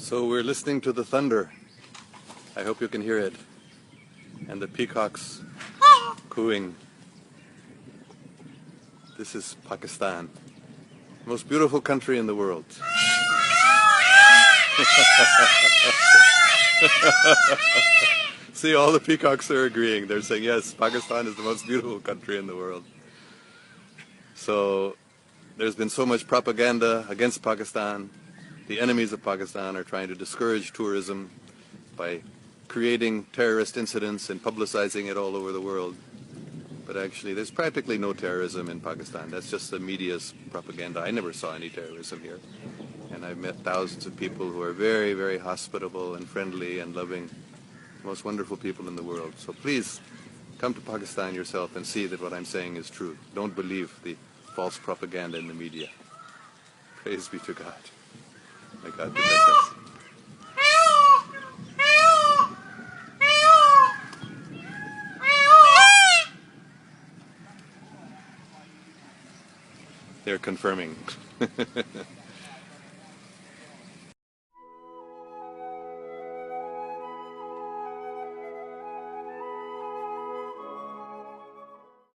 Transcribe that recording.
So we're listening to the thunder. I hope you can hear it. And the peacocks cooing. This is Pakistan, the most beautiful country in the world. See, all the peacocks are agreeing. They're saying, yes, Pakistan is the most beautiful country in the world. So there's been so much propaganda against Pakistan. The enemies of Pakistan are trying to discourage tourism by creating terrorist incidents and publicizing it all over the world. But actually, there's practically no terrorism in Pakistan. That's just the media's propaganda. I never saw any terrorism here. And I've met thousands of people who are very, very hospitable and friendly and loving, most wonderful people in the world. So please, come to Pakistan yourself and see that what I'm saying is true. Don't believe the false propaganda in the media. Praise be to God. May God protect us. They're confirming.